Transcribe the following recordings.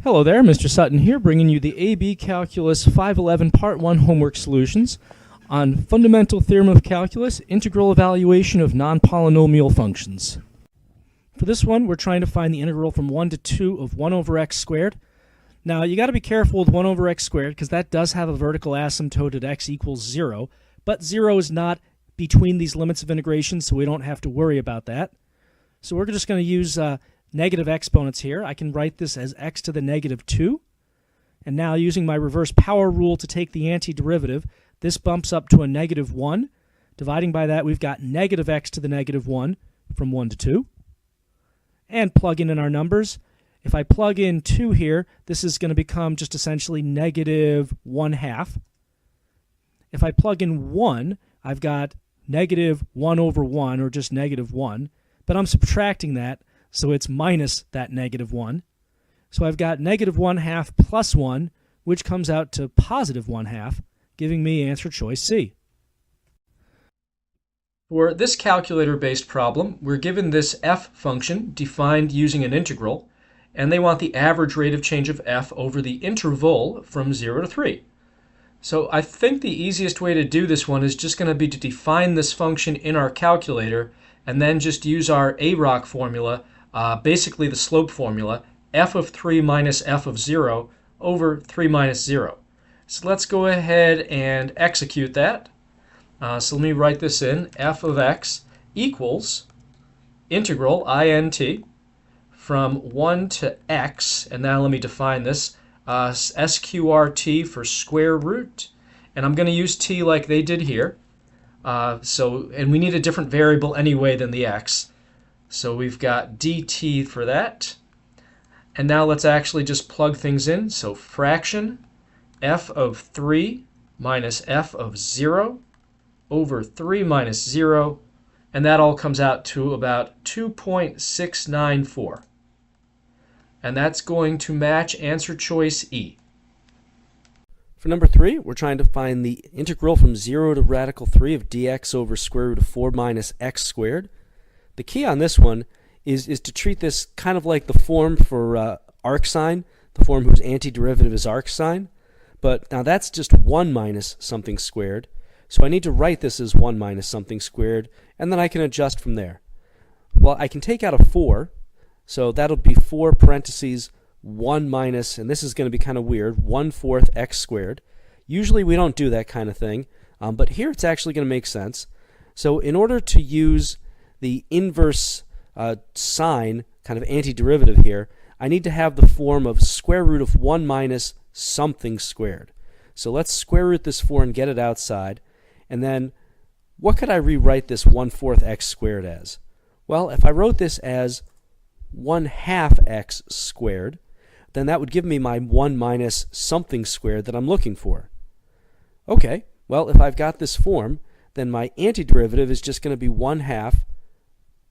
Hello there, Mr. Sutton here, bringing you the AB Calculus 511 Part 1 homework solutions on Fundamental Theorem of Calculus, Integral Evaluation of Non-Polynomial Functions. For this one, we're trying to find the integral from 1 to 2 of 1 over x squared. Now, you got to be careful with 1 over x squared because that does have a vertical asymptote at x equals 0, but 0 is not between these limits of integration, so we don't have to worry about that. So we're just going to use negative exponents here. I can write this as x to the negative 2. And now using my reverse power rule to take the antiderivative, this bumps up to a negative 1. Dividing by that, we've got negative x to the negative 1 from 1 to 2. And plug in our numbers. If I plug in 2 here, this is going to become just essentially negative 1/2. If I plug in 1, I've got negative 1 over 1, or just negative 1. But I'm subtracting that, so it's minus that negative 1. So I've got negative 1/2 plus 1, which comes out to positive 1/2, giving me answer choice C. For this calculator-based problem, we're given this f function defined using an integral, and they want the average rate of change of f over the interval from 0 to 3. So I think the easiest way to do this one is just going to be to define this function in our calculator and then just use our AROC formula, basically the slope formula, f of 3 minus f of 0 over 3 minus 0. So let's go ahead and execute that. So let me write this in. F of x equals integral, int, from 1 to x, and now let me define this, sqrt for square root, and I'm going to use t like they did here. And we need a different variable anyway than the x. So we've got dt for that. And now let's actually just plug things in. So fraction f of 3 minus f of 0 over 3 minus 0. And that all comes out to about 2.694. And that's going to match answer choice E. For number 3, we're trying to find the integral from 0 to radical 3 of dx over square root of 4 minus x squared. The key on this one is to treat this kind of like the form for arcsine, the form whose antiderivative is arcsine. But now that's just 1 minus something squared. So I need to write this as 1 minus something squared, and then I can adjust from there. Well, I can take out a 4, so that'll be 4 parentheses 1 minus, and this is going to be kind of weird, 1/4 x squared. Usually we don't do that kind of thing, but here it's actually going to make sense. So in order to use the inverse sign, kind of antiderivative here, I need to have the form of square root of 1 minus something squared. So let's square root this 4 and get it outside. And then what could I rewrite this 1/4 x squared as? Well, if I wrote this as 1/2 x squared, then that would give me my 1 minus something squared that I'm looking for. Okay, well, if I've got this form, then my antiderivative is just going to be 1/2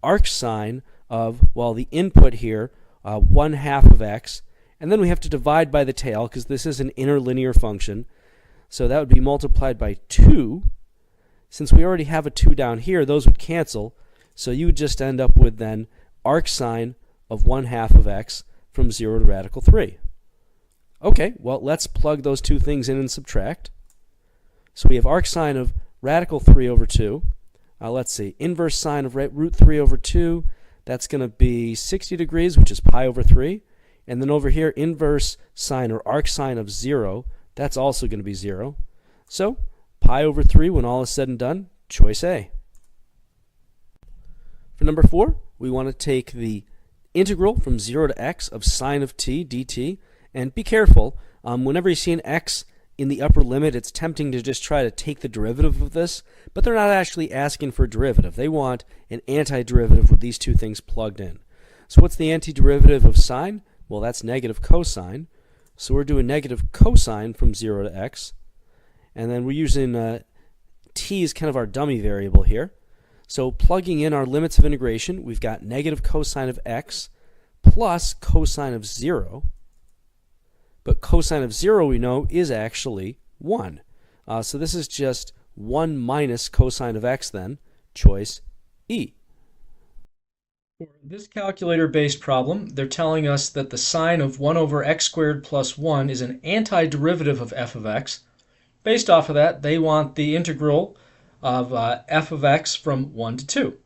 arcsine of, well, the input here, 1/2 of x, and then we have to divide by the tail because this is an interlinear function. So that would be multiplied by 2. Since we already have a 2 down here, those would cancel. So you would just end up with then arcsine of 1/2 of x from 0 to radical 3. Okay, well, let's plug those two things in and subtract. So we have arcsine of radical 3 over 2. Let's see, inverse sine of root 3 over 2, that's going to be 60 degrees, which is pi over 3. And then over here, inverse sine or arcsine of 0, that's also going to be 0. So pi over 3, when all is said and done, choice A. For number 4, we want to take the integral from 0 to x of sine of t dt, and be careful, whenever you see an x in the upper limit, it's tempting to just try to take the derivative of this, but they're not actually asking for a derivative. They want an antiderivative with these two things plugged in. So what's the antiderivative of sine? Well, that's negative cosine. So we're doing negative cosine from 0 to x, and then we're using t as kind of our dummy variable here. So plugging in our limits of integration, we've got negative cosine of x plus cosine of 0. But cosine of 0, we know, is actually 1. So this is just 1 minus cosine of x then, choice E. For this calculator-based problem, they're telling us that the sine of 1 over x squared plus 1 is an antiderivative of f of x. Based off of that, they want the integral of f of x from 1 to 2.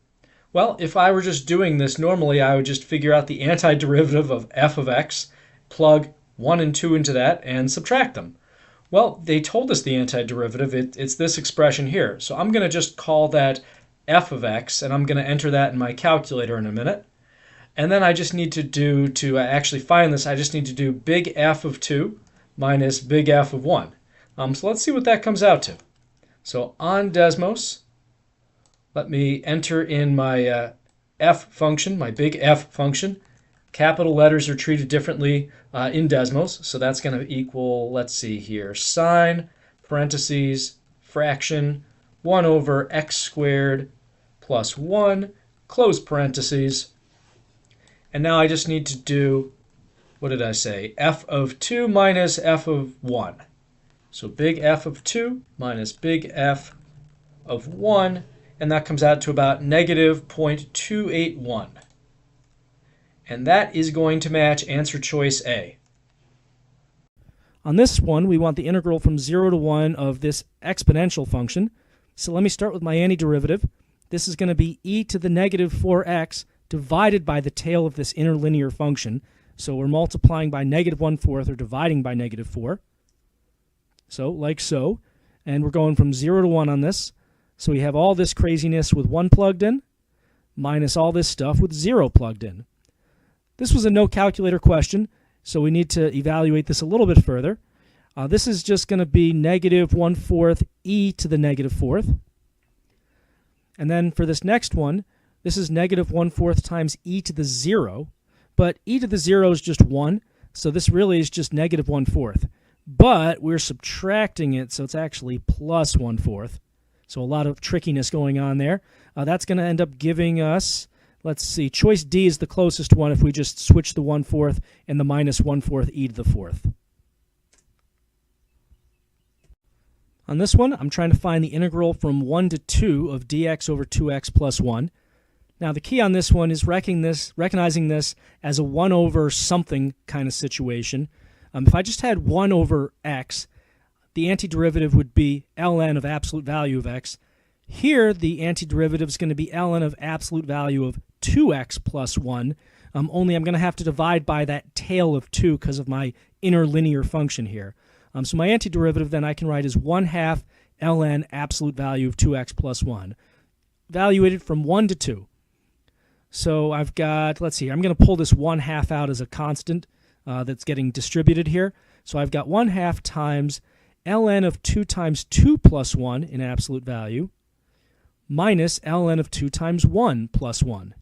Well, if I were just doing this normally, I would just figure out the antiderivative of f of x, plug 1 and 2 into that, and subtract them. Well, they told us the antiderivative. It's this expression here. So I'm going to just call that f of x, and I'm going to enter that in my calculator in a minute. And then I just need to do, to actually find this, I just need to do big F of 2 minus big F of 1. So let's see what that comes out to. So on Desmos, let me enter in my f function, my big F function. Capital letters are treated differently in Desmos, so that's going to equal, let's see here, sine, parentheses, fraction, 1 over x squared plus 1, close parentheses. And now I just need to do, what did I say, f of 2 minus f of 1. So big F of 2 minus big F of 1, and that comes out to about negative 0.281. And that is going to match answer choice A. On this one, we want the integral from 0 to 1 of this exponential function. So let me start with my antiderivative. This is going to be e to the negative 4x divided by the tail of this interlinear function. So we're multiplying by negative 1/4 or dividing by negative 4. So, like so. And we're going from 0 to 1 on this. So we have all this craziness with 1 plugged in, minus all this stuff with 0 plugged in. This was a no calculator question, so we need to evaluate this a little bit further. This is just going to be negative 1/4 e to the negative 4th. And then for this next one, this is negative 1/4 times e to the 0. But e to the 0 is just 1, so this really is just negative 1/4. But we're subtracting it, so it's actually plus 1/4. So a lot of trickiness going on there. That's going to end up giving us, let's see, choice D is the closest one if we just switch the 1/4 and the minus 1/4 e to the 4th. On this one, I'm trying to find the integral from 1 to 2 of dx over 2x plus 1. Now, the key on this one is recognizing this as a 1 over something kind of situation. If I just had 1 over x, the antiderivative would be ln of absolute value of x. Here, the antiderivative is going to be ln of absolute value of 2x plus 1, only I'm going to have to divide by that tail of 2 because of my interlinear function here. So my antiderivative then I can write as 1/2 ln absolute value of 2x plus 1, evaluated from 1 to 2. So I've got, let's see, I'm going to pull this 1/2 out as a constant that's getting distributed here. So I've got 1/2 times ln of 2 times 2 plus 1 in absolute value minus ln of 2 times 1 plus 1.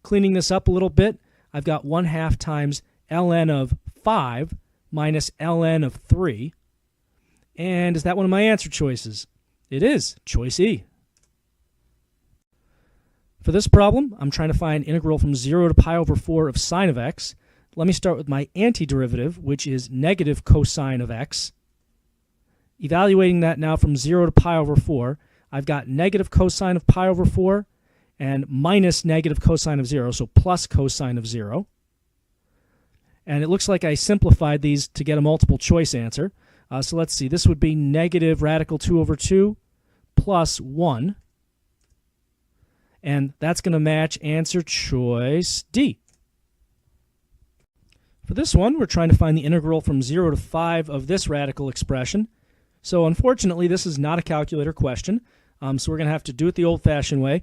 Cleaning this up a little bit, I've got 1/2 times ln of 5 minus ln of 3. And is that one of my answer choices? It is, choice E. For this problem, I'm trying to find integral from 0 to pi over 4 of sine of x. Let me start with my antiderivative, which is negative cosine of x. Evaluating that now from 0 to pi over 4, I've got negative cosine of pi over 4 and minus negative cosine of 0, so plus cosine of 0. And it looks like I simplified these to get a multiple choice answer. So let's see, this would be negative radical 2 over 2 plus 1. And that's going to match answer choice D. For this one, we're trying to find the integral from 0 to 5 of this radical expression. So unfortunately, this is not a calculator question, so we're going to have to do it the old-fashioned way.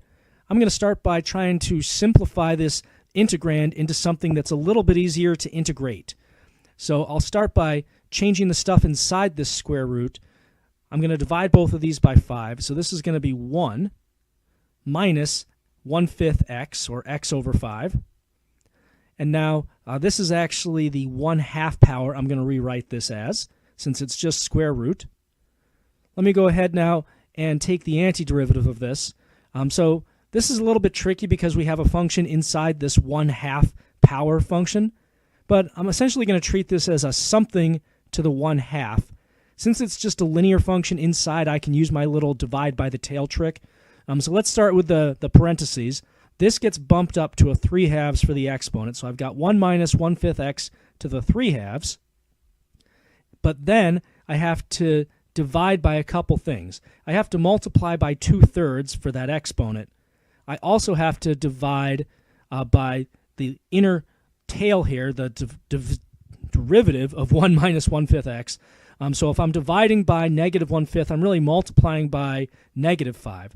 I'm going to start by trying to simplify this integrand into something that's a little bit easier to integrate. So I'll start by changing the stuff inside this square root. I'm going to divide both of these by 5. So this is going to be 1 minus 1/5 x, or x over 5. And now this is actually the 1/2 power I'm going to rewrite this as, since it's just square root. Let me go ahead now and take the antiderivative of this. So this is a little bit tricky because we have a function inside this 1/2 power function, but I'm essentially going to treat this as a something to the 1/2. Since it's just a linear function inside, I can use my little divide by the tail trick. So let's start with the parentheses. this gets bumped up to a 3/2 for the exponent. So I've got 1 minus 1/5 x to the 3/2. But then I have to divide by a couple things. I have to multiply by 2/3 for that exponent. I also have to divide by the inner tail here, the derivative of 1 minus 1/5 x. So if I'm dividing by negative 1/5, I'm really multiplying by negative 5.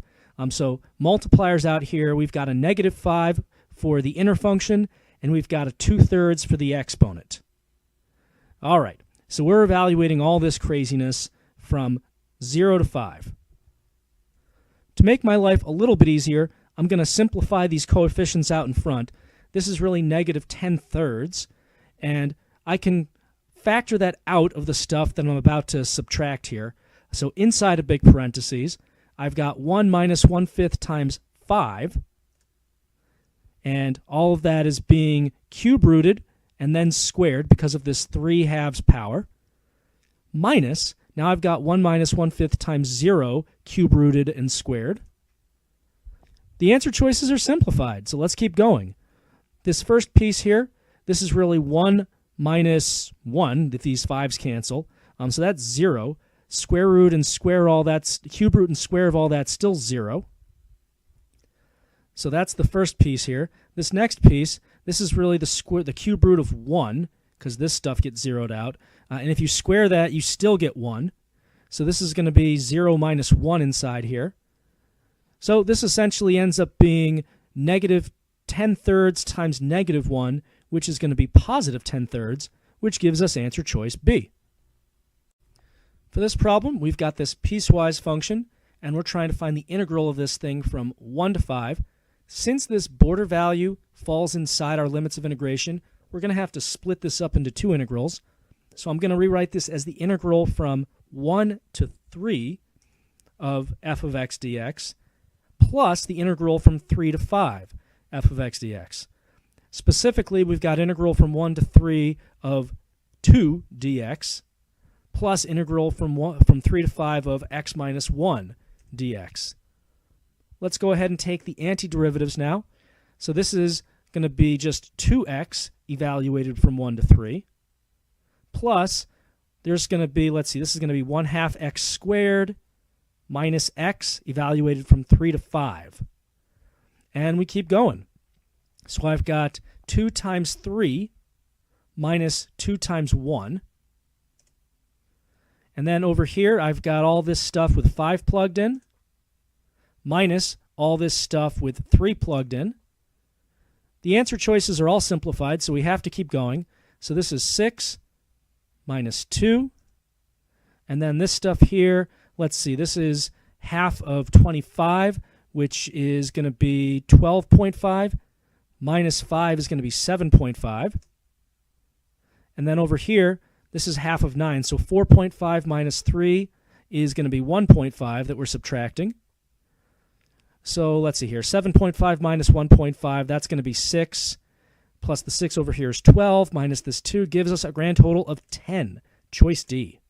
So multipliers out here, we've got a negative 5 for the inner function, and we've got a 2/3 for the exponent. All right, so we're evaluating all this craziness from 0 to 5. To make my life a little bit easier, I'm going to simplify these coefficients out in front. This is really negative 10/3, and I can factor that out of the stuff that I'm about to subtract here. So inside of big parentheses, I've got 1 minus 1/5 times 5, and all of that is being cube rooted and then squared because of this 3/2 power, minus, now I've got 1 minus 1/5 times 0 cube rooted and squared. The answer choices are simplified, so let's keep going. This first piece here, this is really 1 minus 1, if these 5s cancel. So that's 0. Square root and square all that's, cube root and square of all that's still 0. So that's the first piece here. This next piece, this is really the cube root of 1, because this stuff gets zeroed out. And if you square that, you still get 1. So this is going to be 0 minus 1 inside here. So this essentially ends up being negative 10/3 times negative 1, which is going to be positive 10/3, which gives us answer choice B. For this problem, we've got this piecewise function, and we're trying to find the integral of this thing from 1 to 5. Since this border value falls inside our limits of integration, we're going to have to split this up into two integrals. So I'm going to rewrite this as the integral from 1 to 3 of f of x dx, plus the integral from 3 to 5 f of x dx. Specifically, we've got integral from 1 to 3 of 2 dx, plus integral from 3 to 5 of x minus 1 dx. Let's go ahead and take the antiderivatives now. So this is going to be just 2x evaluated from 1 to 3, plus there's going to be, let's see, this is going to be 1/2 x squared minus x evaluated from 3 to 5. And we keep going. So I've got 2 times 3 minus 2 times 1. And then over here, I've got all this stuff with 5 plugged in, minus all this stuff with 3 plugged in. The answer choices are all simplified, so we have to keep going. So this is 6 minus 2. And then this stuff here, let's see, this is half of 25, which is going to be 12.5. Minus 5 is going to be 7.5. And then over here, this is half of 9. So 4.5 minus 3 is going to be 1.5 that we're subtracting. So let's see here. 7.5 minus 1.5, that's going to be 6. Plus the 6 over here is 12. Minus this 2 gives us a grand total of 10. Choice D.